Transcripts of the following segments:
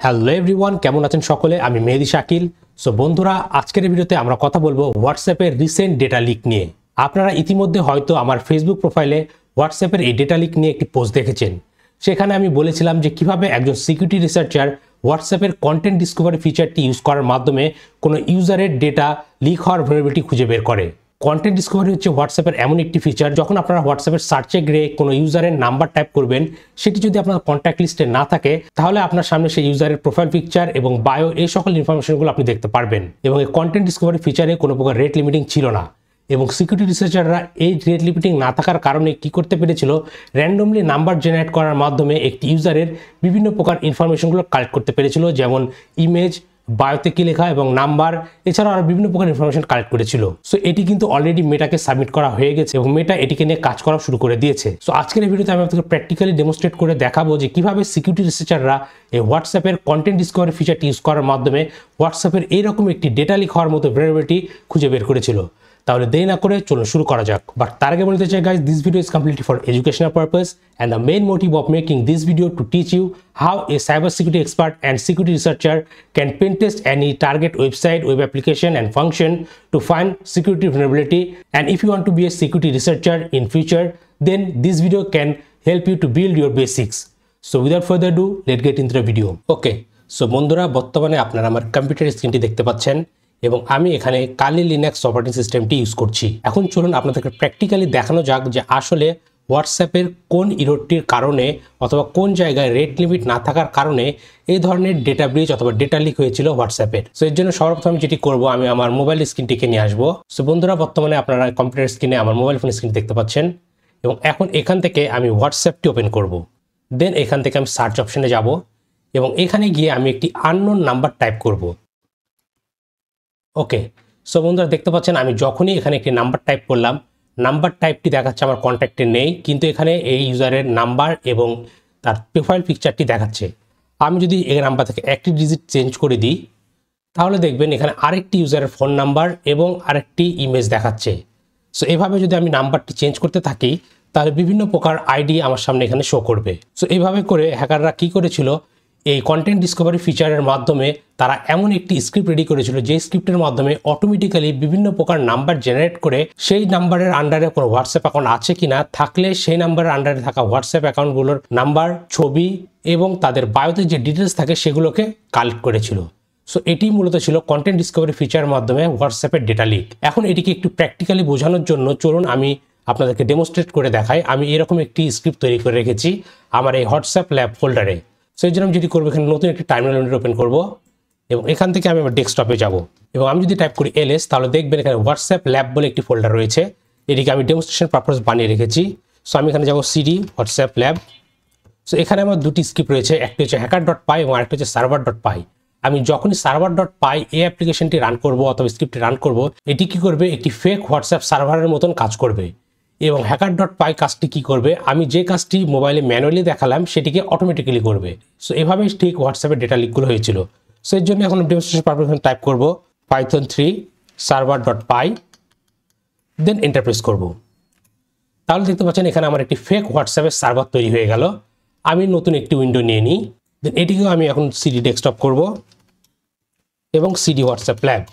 Hello everyone, কেমন আছেন সকলে? আমি মেহেদি শাকিল। সো বন্ধুরা, আজকের ভিডিওতে আমরা কথা বলবো হোয়াটসঅ্যাপের রিসেন্ট ডেটা লিক নিয়ে। আপনারা ইতিমধ্যে হয়তো আমার ফেসবুক প্রোফাইলে হোয়াটসঅ্যাপের এই ডেটা লিক নিয়ে একটি পোস্ট দেখেছেন। সেখানে আমি বলেছিলাম যে কিভাবে একজন সিকিউরিটি রিসার্চার হোয়াটসঅ্যাপের কন্টেন্ট ডিসকভারি ফিচারটি ইউজ করার মাধ্যমে কোনো ইউজারের ডেটা লিক হওয়ার ভুলবিলিটি খুঁজে বের করে। কন্টেন্ট ডিসকভারি হচ্ছে হোয়াটসঅ্যাপের এমন একটি ফিচার, যখন আপনারা হোয়াটসঅ্যাপের সার্চে গিয়ে কোনো ইউজারের নাম্বার টাইপ করবেন, সেটি যদি আপনার কন্ট্যাক্ট লিস্টে না থাকে, তাহলে আপনার সামনে সেই ইউজারের প্রোফাইল পিকচার এবং বায়ো এই সকল ইনফরমেশনগুলো আপনি দেখতে পারবেন। এবং এই কন্টেন্ট ডিসকভারি ফিচারে কোনো প্রকার রেট লিমিটিং ছিল না। এবং সিকিউরিটি রিসার্চাররা এই রেট লিমিটিং না থাকার কারণে কি করতে পেরেছিল, র্যান্ডমলি নাম্বার জেনারেট করার মাধ্যমে একটি ইউজারের বিভিন্ন প্রকার ইনফরমেশনগুলো কালেক্ট করতে পেরেছিল, যেমন ইমেজ, বায়োতে কি লেখা এবং নাম্বার, এছাড়াও আরো বিভিন্ন প্রকার ইনফরমেশন কালেক্ট করেছিল। সো এটি কিন্তু অলরেডি মেটাকে সাবমিট করা হয়ে গেছে এবং মেটা এটিকে নিয়ে কাজ করা শুরু করে দিয়েছে। সো আজকের এই ভিডিওতে আমি আপনাদের প্র্যাকটিক্যালি ডেমনস্ট্রেট করে দেখাবো যে কিভাবে সিকিউরিটি রিসার্চাররা এই হোয়াটসঅ্যাপের কন্টেন্ট ডিসকভারি ফিচারটি ইউজ করার মাধ্যমে হোয়াটসঅ্যাপের এইরকম একটি ডেটা লিক হওয়ার মতো ভুলবিলিটি খুঁজে বের করেছিল। তাহলে দেরি না করে চলুন শুরু করা যাক। বাট তার আগে বলতে চাই guys, this video is completely for educational purpose and the main motive of making this video to teach you how a cybersecurity expert and security researcher can pen test any target website, web application and function to find security vulnerability. And if you want to be a security researcher in future, then this video can help you to build your basics. So without further ado, let's get into the video. Okay, so বন্ধুরা, বর্তমানে আপনারা আমার computer স্ক্রিনটি দেখতে পাচ্ছেন এবং আমি এখানে কালি Linux operating সিস্টেমটি ইউজ করছি। এখন চলুন আপনাদেরকে প্র্যাকটিক্যালি দেখানো যাক যে আসলে হোয়াটসঅ্যাপের কোন ইরোরটির কারণে অথবা কোন জায়গায় রেট লিমিট না থাকার কারণে এই ধরনের ডেটা ব্রিচ অথবা ডেটা লিক হয়েছিল হোয়াটসঅ্যাপের। সো এর জন্য সর্বপ্রথম যেটি করব, আমি আমার মোবাইল স্ক্রিনটিকে নিয়ে আসবো। সো বন্ধুরা, বর্তমানে আপনারা কম্পিউটার স্ক্রিনে আমার মোবাইল ফোন স্ক্রিন দেখতে পাচ্ছেন এবং এখন এখান থেকে আমি হোয়াটসঅ্যাপটি ওপেন করব। দেন এখান থেকে আমি সার্চ অপশনে যাব এবং এখানে গিয়ে আমি একটি আননোন নাম্বার টাইপ করব। ওকে, সো বন্ধুরা দেখতে পাচ্ছেন আমি যখনই এখানে একটি নাম্বার টাইপ করলাম, নাম্বার টাইপটি দেখাচ্ছে আমার কন্ট্যাক্টে নেই, কিন্তু এখানে এই ইউজারের নাম্বার এবং তার প্রোফাইল পিকচারটি দেখাচ্ছে। আমি যদি এই নাম্বার থেকে একটি ডিজিট চেঞ্জ করে দিই, তাহলে দেখবেন এখানে আরেকটি ইউজারের ফোন নাম্বার এবং আরেকটি ইমেজ দেখাচ্ছে। সো এভাবে যদি আমি নাম্বারটি চেঞ্জ করতে থাকি, তাহলে বিভিন্ন প্রকার আইডি আমার সামনে এখানে শো করবে। সো এইভাবে করে হ্যাকাররা কি করেছিল, এই কন্টেন্ট ডিসকভারি ফিচারের মাধ্যমে তারা এমন একটি স্ক্রিপ্ট রেডি করেছিল, যে স্ক্রিপ্টের মাধ্যমে অটোমেটিক্যালি বিভিন্ন প্রকার নাম্বার জেনারেট করে সেই নাম্বারের আন্ডারে কোনো হোয়াটসঅ্যাপ অ্যাকাউন্ট আছে কিনা, থাকলে সেই নাম্বারের আন্ডারে থাকা হোয়াটসঅ্যাপ অ্যাকাউন্টগুলোর নাম্বার, ছবি এবং তাদের বায়োতে যে ডিটেলস থাকে সেগুলোকে কালেক্ট করেছিল। সো এটি মূলত ছিল কন্টেন্ট ডিসকভারি ফিচারের মাধ্যমে হোয়াটসঅ্যাপের ডেটা লিক। এখন এটিকে একটু প্র্যাকটিক্যালি বোঝানোর জন্য চলুন আমি আপনাদেরকে ডেমনস্ট্রেট করে দেখাই। আমি এরকম একটি স্ক্রিপ্ট তৈরি করে রেখেছি আমার এই হোয়াটসঅ্যাপ ল্যাব ফোল্ডারে। সো এই জন্য আমি যেটি করবো, এখানে নতুন একটি টার্মিনাল উইন্ডো ওপেন করবো এবং এখান থেকে আমি আমার ডেস্কটপে যাব এবং আমি যদি টাইপ করি ls, তাহলে দেখবেন এখানে হোয়াটসঅ্যাপ ল্যাব বলে একটি ফোল্ডার রয়েছে। এটিকে আমি ডেমনস্ট্রেশন পারপাস বানিয়ে রেখেছি। সো আমি এখানে যাব সিডি হোয়াটসঅ্যাপ ল্যাব। সো এখানে আমার দুটি স্ক্রিপ্ট রয়েছে, একটি হচ্ছে hacker.py এবং আরেকটি হচ্ছে server.py। আমি যখনই server.py এই অ্যাপ্লিকেশনটি রান করব অথবা স্ক্রিপ্টটি রান করব, এটি কি করবে, একটি ফেক হোয়াটসঅ্যাপ সার্ভারের মতন কাজ করবে। এবং hacker.py কাজটি কি করবে, আমি যে কাজটি মোবাইলে ম্যানুয়ালি দেখালাম সেটিকে অটোমেটিক্যালি করবে। সো এভাবেই ঠিক হোয়াটসঅ্যাপের ডেটা লিকগুলো হয়েছিল। সো এর জন্য এখন ডেমনস্ট্রেশন পারপাস টাইপ করব python3 server.py, দেন এন্টার প্রেস করব। তাহলে দেখতে পাচ্ছেন এখানে আমার একটি ফেক হোয়াটসঅ্যাপের সার্ভার তৈরি হয়ে গেল। আমি নতুন একটি উইন্ডো নিয়ে নিই, দেন এটিকেও আমি এখন সিডি ডেস্কটপ করব এবং সিডি হোয়াটসঅ্যাপ ল্যাব।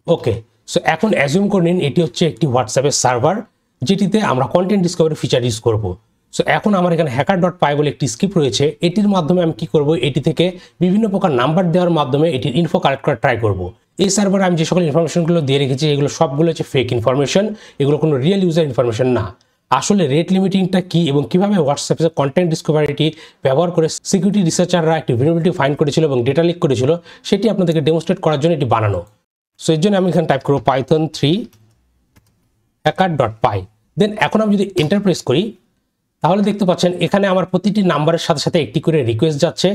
ওকে, সো এখন অ্যাজিউম করে নিন এটি হচ্ছে একটি হোয়াটসঅ্যাপের সার্ভার, যেটিতে আমরা কন্টেন্ট ডিসকভারি ফিচার ইউজ করব। সো এখন আমার এখানে hacker.py বলে একটি স্ক্রিপ্ট রয়েছে। এটির মাধ্যমে আমি কি করব, এটি থেকে বিভিন্ন প্রকার নাম্বার দেওয়ার মাধ্যমে এটির ইনফো কালেক্ট করার ট্রাই করব। এই সার্ভারে আমি যে সকল ইনফরমেশনগুলো দিয়ে রেখেছি, এগুলো সবগুলো হচ্ছে ফেক ইনফরমেশন, এগুলো কোনো রিয়েল ইউজার ইনফরমেশন না। আসলে রেট লিমিটিংটা কি এবং কিভাবে হোয়াটসঅ্যাপের কন্টেন্ট ডিসকভারিটি ব্যবহার করে সিকিউরিটি রিসার্চাররা একটি vulnerability ফাইন্ড করেছিল এবং ডেটা লিক করেছিল, সেটি আপনাদেরকে ডেমনস্ট্রেট করার জন্য এটি বানানো। সো এর জন্য আমি এখানে টাইপ করব python3 hacker.py। দেন এখন আমি যদি এন্টার প্রেস করি, তাহলে দেখতে পাচ্ছেন এখানে আমার প্রতিটি নাম্বারের সাথে সাথে একটি করে রিকোয়েস্ট যাচ্ছে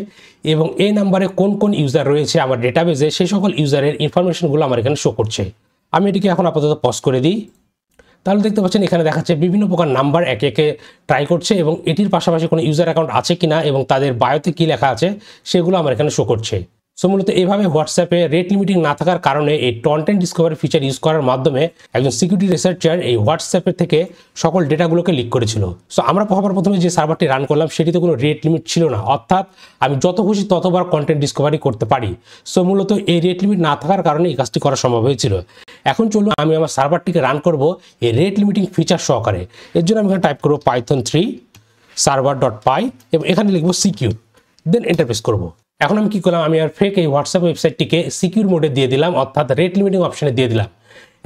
এবং এই নাম্বারে কোন কোন ইউজার রয়েছে আমার ডেটাবেজে, সেই সকল ইউজারের ইনফরমেশনগুলো আমার এখানে শো করছে। আমি এটিকে এখন আপাতত পজ করে দিই। তাহলে দেখতে পাচ্ছেন এখানে দেখাচ্ছে বিভিন্ন প্রকার নাম্বার একে একে ট্রাই করছে এবং এটির পাশাপাশি কোনো ইউজার অ্যাকাউন্ট আছে কিনা এবং তাদের বায়োতে কি লেখা আছে সেগুলো আমার এখানে শো করছে। সো মূলত এইভাবে হোয়াটসঅ্যাপে রেট লিমিটিং না থাকার কারণে এই কন্টেন্ট ডিসকভারি ফিচার ইউজ করার মাধ্যমে একজন সিকিউরিটি রিসার্চার এই হোয়াটসঅ্যাপের থেকে সকল ডেটাগুলোকে লিক করেছিল। সো আমরা প্রথমে যে সার্ভারটি রান করলাম সেটিতে কোনো রেট লিমিট ছিল না, অর্থাৎ আমি যত খুশি ততবার কন্টেন্ট ডিসকভারি করতে পারি। সো মূলত এই রেট লিমিট না থাকার কারণে এই কাজটি করা সম্ভব হয়েছিল। এখন চলুন আমি আমার সার্ভারটিকে রান করব এই রেট লিমিটিং ফিচার সহকারে। এর জন্য আমি এখানে টাইপ করবো python3 server.py এবং এখানে লিখবো সিকিউর, দেন এন্টারপ্রেস করব। এখন আমি কি করলাম, আমি আর ফেক এই হোয়াটসঅ্যাপ ওয়েবসাইটটিকে সিকিউর মোডে দিয়ে দিলাম, অর্থাৎ রেট লিমিটিং অপশনে দিয়ে দিলাম।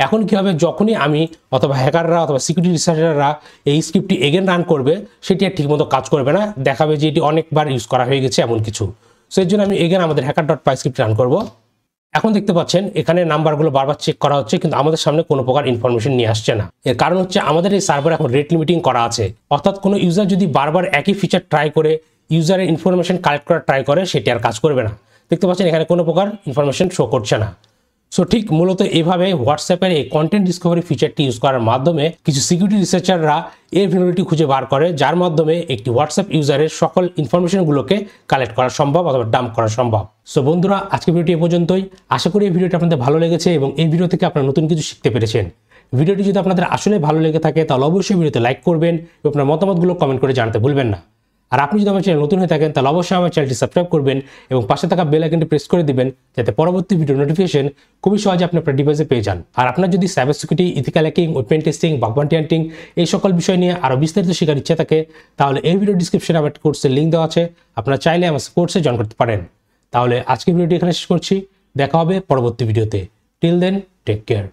এখন কি হবে, যখনই আমি অথবা হ্যাকাররা অথবা সিকিউরিটি রিসার্চাররা এই স্ক্রিপ্টটি এগেন রান করবে সেটি আর ঠিকমতো কাজ করবে না, দেখাবে যে এটি অনেকবার ইউজ করা হয়ে গেছে এমন কিছু। সো এর জন্য আমি এগেন আমাদের hacker.py স্ক্রিপ্ট রান করব। এখন দেখতে পাচ্ছেন এখানে নাম্বারগুলো বারবার চেক করা হচ্ছে, কিন্তু আমাদের সামনে কোনো প্রকার ইনফরমেশন নিয়ে আসছে না। এর কারণ হচ্ছে আমাদের এই সার্ভার এখন রেট লিমিটিং করা আছে, অর্থাৎ কোনো ইউজার যদি বারবার একই ফিচার ট্রাই করে ইউজারের ইনফরমেশন কালেক্ট করার ট্রাই করে সেটি আর কাজ করবে না। দেখতে পাচ্ছেন এখানে কোনো প্রকার ইনফরমেশন শো করছে না। সো ঠিক মূলত এইভাবে হোয়াটসঅ্যাপের এই কন্টেন্ট ডিসকভারি ফিচারটি ইউজ করার মাধ্যমে কিছু সিকিউরিটি রিসার্চাররা এই ভ্যালুটি খুঁজে বার করে, যার মাধ্যমে একটি হোয়াটসঅ্যাপ ইউজারের সকল ইনফরমেশনগুলোকে কালেক্ট করা সম্ভব অথবা ডাম্প করা সম্ভব। সো বন্ধুরা, আজকের ভিডিওটি এ পর্যন্তই। আশা করি এই ভিডিওটি আপনাদের ভালো লেগেছে এবং এই ভিডিও থেকে আপনারা নতুন কিছু শিখতে পেরেছেন। ভিডিওটি যদি আপনাদের আসলে ভালো লেগে থাকে তাহলে অবশ্যই ভিডিওতে লাইক করবেন এবং আপনার মতামতগুলো কমেন্ট করে জানাতে ভুলবেন না। আর আপনি যদি আমার চ্যানেল নতুন হয়ে থাকেন তাহলে অবশ্যই আমার চ্যানেলটি সাবস্ক্রাইব করবেন এবং পাশে থাকা বেল আইকনটি প্রেস করে দিবেন, যাতে পরবর্তী ভিডিও নোটিফিকেশন খুবই সহজে আপনি আপনার ডিভাইসে পেয়ে যান। আর আপনার যদি cyber security, ethical hacking, open testing, bug bounty hunting এই সকল বিষয় নিয়ে আরও বিস্তারিত শেখার ইচ্ছা থাকে তাহলে এই ভিডিও ডিসক্রিপশনে আমার কোর্সের লিঙ্ক দেওয়া আছে, আপনারা চাইলে আমার কোর্সে জয়েন করতে পারেন। তাহলে আজকের ভিডিওটি এখানে শেষ করছি, দেখা হবে পরবর্তী ভিডিওতে। Till then, take care.